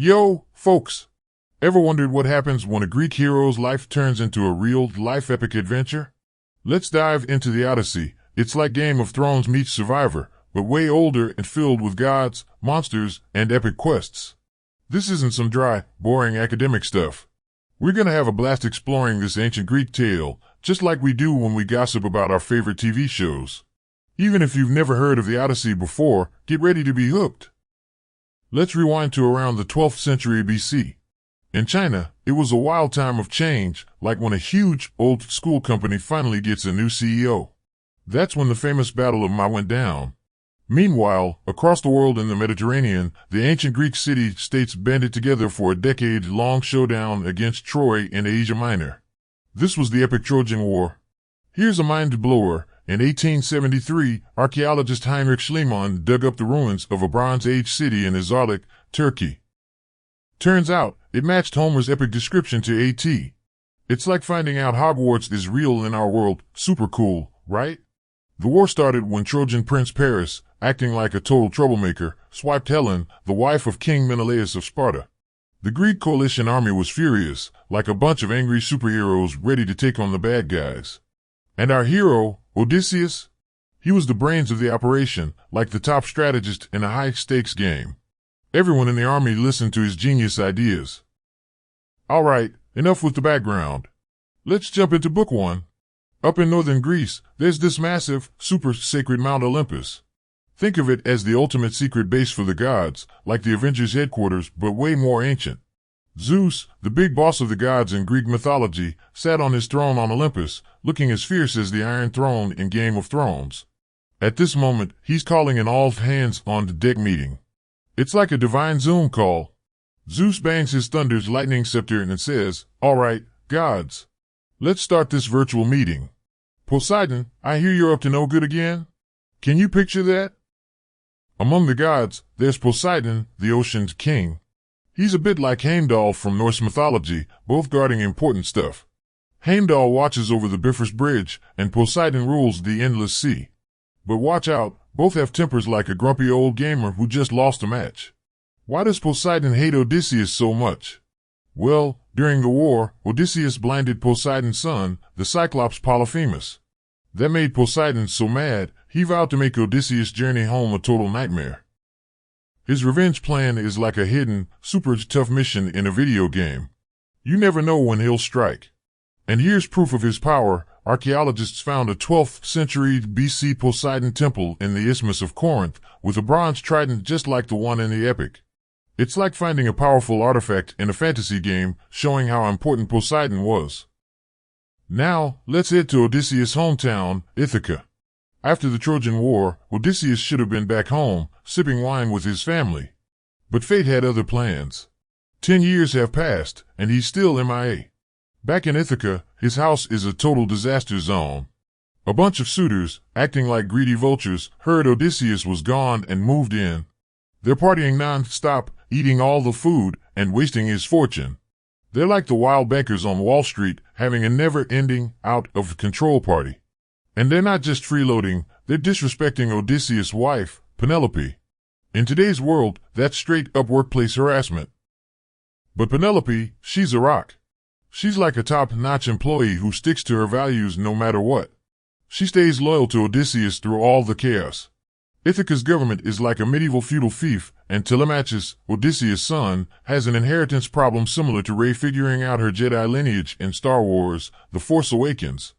Yo, folks! Ever wondered what happens when a Greek hero's life turns into a real-life epic adventure? Let's dive into the Odyssey. It's like Game of Thrones meets Survivor, but way older and filled with gods, monsters, and epic quests. This isn't some dry, boring academic stuff. We're gonna have a blast exploring this ancient Greek tale, just like we do when we gossip about our favorite TV shows. Even if you've never heard of the Odyssey before, get ready to be hooked. Let's rewind to around the 12th century BC. In China, it was a wild time of change, like when a huge, old-school company finally gets a new CEO. That's when the famous Battle of Mai went down. Meanwhile, across the world in the Mediterranean, the ancient Greek city-states banded together for a decade-long showdown against Troy in Asia Minor. This was the epic Trojan War. Here's a mind-blower. In 1873, archaeologist Heinrich Schliemann dug up the ruins of a Bronze Age city in Izarlik, Turkey. Turns out, it matched Homer's epic description to AT. It's like finding out Hogwarts is real in our world. Super cool, right? The war started when Trojan Prince Paris, acting like a total troublemaker, swiped Helen, the wife of King Menelaus of Sparta. The Greek coalition army was furious, like a bunch of angry superheroes ready to take on the bad guys. And our hero, Odysseus? He was the brains of the operation, like the top strategist in a high-stakes game. Everyone in the army listened to his genius ideas. Alright, enough with the background. Let's jump into book one. Up in northern Greece, there's this massive, super sacred Mount Olympus. Think of it as the ultimate secret base for the gods, like the Avengers' headquarters, but way more ancient. Zeus, the big boss of the gods in Greek mythology, sat on his throne on Olympus, looking as fierce as the Iron Throne in Game of Thrones. At this moment, he's calling an all-hands-on-deck meeting. It's like a divine Zoom call. Zeus bangs his thunder's lightning scepter and says, "All right, gods. Let's start this virtual meeting. Poseidon, I hear you're up to no good again? Can you picture that?" Among the gods, there's Poseidon, the ocean's king. He's a bit like Heimdall from Norse mythology, both guarding important stuff. Heimdall watches over the Bifrost Bridge, and Poseidon rules the endless sea. But watch out, both have tempers like a grumpy old gamer who just lost a match. Why does Poseidon hate Odysseus so much? Well, during the war, Odysseus blinded Poseidon's son, the Cyclops Polyphemus. That made Poseidon so mad, he vowed to make Odysseus' journey home a total nightmare. His revenge plan is like a hidden, super tough mission in a video game. You never know when he'll strike. And here's proof of his power. Archaeologists found a 12th century BC Poseidon temple in the Isthmus of Corinth, with a bronze trident just like the one in the epic. It's like finding a powerful artifact in a fantasy game, showing how important Poseidon was. Now, let's head to Odysseus' hometown, Ithaca. After the Trojan War, Odysseus should have been back home, sipping wine with his family. But fate had other plans. 10 years have passed, and he's still MIA. Back in Ithaca, his house is a total disaster zone. A bunch of suitors, acting like greedy vultures, heard Odysseus was gone and moved in. They're partying non-stop, eating all the food, and wasting his fortune. They're like the wild bankers on Wall Street, having a never-ending, out-of-control party. And they're not just freeloading, they're disrespecting Odysseus' wife, Penelope. In today's world, that's straight-up workplace harassment. But Penelope, she's a rock. She's like a top-notch employee who sticks to her values no matter what. She stays loyal to Odysseus through all the chaos. Ithaca's government is like a medieval feudal fief, and Telemachus, Odysseus' son, has an inheritance problem similar to Rey figuring out her Jedi lineage in Star Wars, The Force Awakens.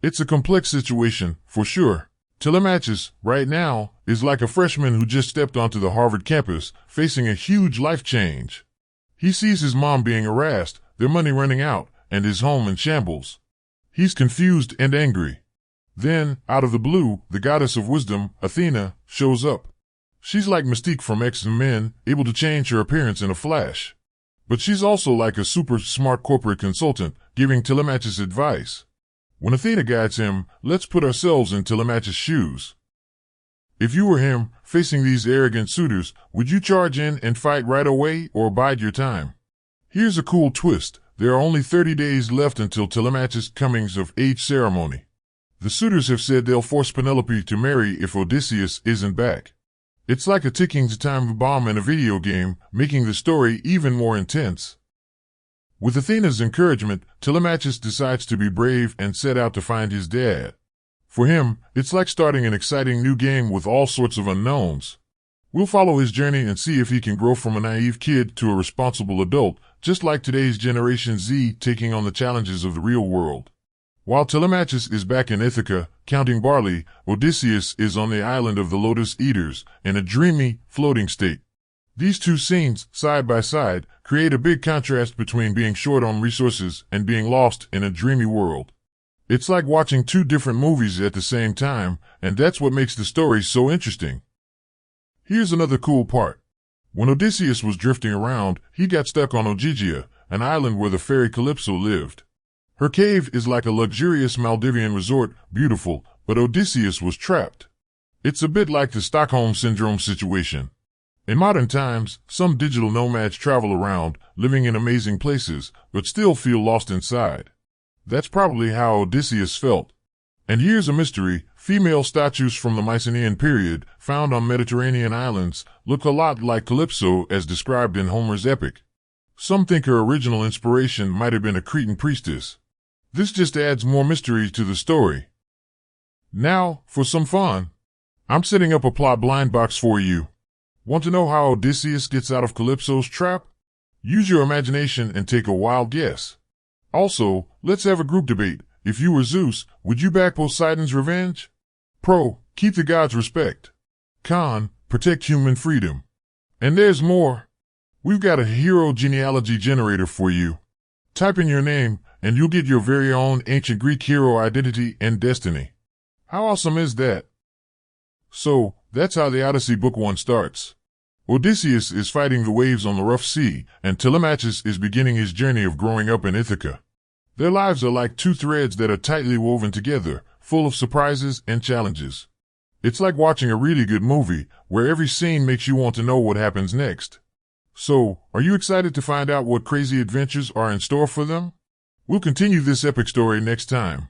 It's a complex situation, for sure. Telemachus, right now, is like a freshman who just stepped onto the Harvard campus, facing a huge life change. He sees his mom being harassed, their money running out, and his home in shambles. He's confused and angry. Then, out of the blue, the goddess of wisdom, Athena, shows up. She's like Mystique from X-Men, able to change her appearance in a flash. But she's also like a super smart corporate consultant, giving Telemachus advice. When Athena guides him, let's put ourselves in Telemachus' shoes. If you were him, facing these arrogant suitors, would you charge in and fight right away or bide your time? Here's a cool twist. There are only 30 days left until Telemachus' comings-of-age ceremony. The suitors have said they'll force Penelope to marry if Odysseus isn't back. It's like a ticking time bomb in a video game, making the story even more intense. With Athena's encouragement, Telemachus decides to be brave and set out to find his dad. For him, it's like starting an exciting new game with all sorts of unknowns. We'll follow his journey and see if he can grow from a naive kid to a responsible adult, just like today's Generation Z taking on the challenges of the real world. While Telemachus is back in Ithaca, counting barley, Odysseus is on the island of the Lotus Eaters, in a dreamy, floating state. These two scenes, side by side, create a big contrast between being short on resources and being lost in a dreamy world. It's like watching two different movies at the same time, and that's what makes the story so interesting. Here's another cool part. When Odysseus was drifting around, he got stuck on Ogygia, an island where the fairy Calypso lived. Her cave is like a luxurious Maldivian resort, beautiful, but Odysseus was trapped. It's a bit like the Stockholm Syndrome situation. In modern times, some digital nomads travel around, living in amazing places, but still feel lost inside. That's probably how Odysseus felt. And here's a mystery: female statues from the Mycenaean period, found on Mediterranean islands, look a lot like Calypso as described in Homer's epic. Some think her original inspiration might have been a Cretan priestess. This just adds more mystery to the story. Now, for some fun. I'm setting up a plot blind box for you. Want to know how Odysseus gets out of Calypso's trap? Use your imagination and take a wild guess. Also, let's have a group debate. If you were Zeus, would you back Poseidon's revenge? Pro, keep the gods' respect. Con, protect human freedom. And there's more. We've got a hero genealogy generator for you. Type in your name, and you'll get your very own ancient Greek hero identity and destiny. How awesome is that? So, that's how the Odyssey Book 1 starts. Odysseus is fighting the waves on the rough sea, and Telemachus is beginning his journey of growing up in Ithaca. Their lives are like two threads that are tightly woven together, full of surprises and challenges. It's like watching a really good movie, where every scene makes you want to know what happens next. So, are you excited to find out what crazy adventures are in store for them? We'll continue this epic story next time.